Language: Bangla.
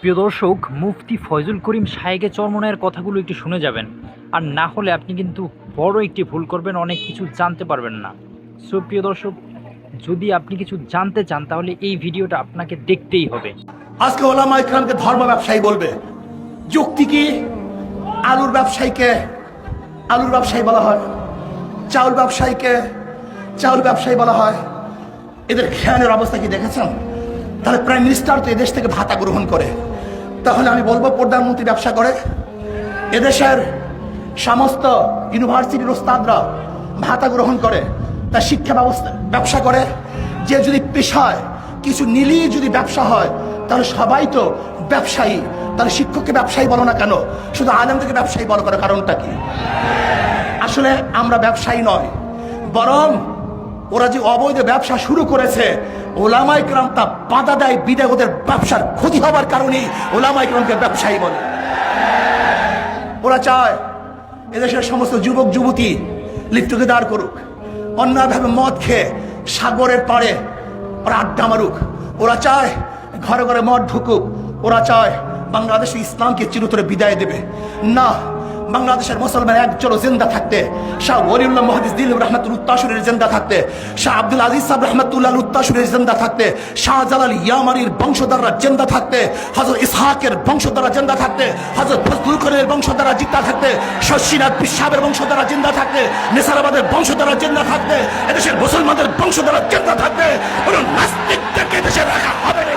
প্রিয় দর্শক, মুফতি ফয়জুল করিম শায়েখে চরমনাইয়ের কথাগুলো একটু শুনে যাবেন, আর না হলে আপনি কিন্তু বড় একটি ভুল করবেন, অনেক কিছু জানতে পারবেন না। সো প্রিয় দর্শক, যদি আপনি কিছু জানতে চান তাহলে এই ভিডিওটা আপনাকে দেখতেই হবে। আজকে ওলামা ইকরামকে ধর্ম ব্যবসায়ী বলবে, যুক্তি কি? আলুর ব্যবসায়ীকে আলুর ব্যবসায়ী বলা হয়, চাউল ব্যবসায়ীকে চাউল ব্যবসায়ী বলা হয়। এদের খেয়ালের অবস্থা কি দেখেছেন? তাহলে প্রাইম মিনিস্টার তো এদেশ থেকে ভাতা গ্রহণ করে, তাহলে আমি বলবো প্রধানমন্ত্রী ব্যবসা করে। এদেশের সমস্ত ইউনিভার্সিটির ওস্তাদরা ভাতা গ্রহণ করে, তার শিক্ষা ব্যবস্থা ব্যবসা করে। যে যদি পেশায় কিছু নিলেই যদি ব্যবসা হয় তাহলে সবাই তো ব্যবসায়ী। তাহলে শিক্ষককে ব্যবসায়ী বলো না কেন, শুধু আলেমদেরকে ব্যবসায়ী বলো কেন? কারণটা কি? আসলে আমরা ব্যবসায়ী নয়, বরং ওরা যে অবৈধ ব্যবসা শুরু করেছে, ওলামা ইকরাম তা বাধা দেয়, বিদায় ওদের ব্যবসার ক্ষতি হবার কারণেই ওলামা ইকরামকে ব্যবসায়ী বলে। ওরা চায় এদেশের সমস্ত যুবক যুবতী লিভ টুগেদার করুক, অন্যভাবে মদ খেয়ে সাগরের পাড়ে ওরা আড্ডা মারুক। ওরা চায় ঘরে ঘরে মদ ঢুকুক। ওরা চায় বাংলাদেশে ইসলামকে চিরতরে বিদায় দেবে। না, বাংলাদেশের মুসলমান একজন জিন্দা থাকতে, শাহ ওলিউল্লাহ মুহাদ্দিস দিল রহমাতুল উত্তাশুরের জিন্দা থাকতে, শাহ আব্দুল আজিজ সাহেব রহমাতুল্লাহ উত্তাশুরের জিন্দা থাকতে, শাহ জালাল ইয়ামানির বংশধররা জিন্দা থাকতে, হযরত ইসহাকের বংশধররা জিন্দা থাকতে, হযরত ফজলুল করিমের বংশধররা জিন্দা থাকতে, শশীনাথ বিশ্বাবের বংশধররা জিন্দা থাকতে, নেসারাবাদের বংশধররা জিন্দা থাকতে, এদেশের মুসলমানদের বংশধররা জিন্দা থাকতে, কোনো নাস্তিকদেরকে দেশে রাখা হবে না।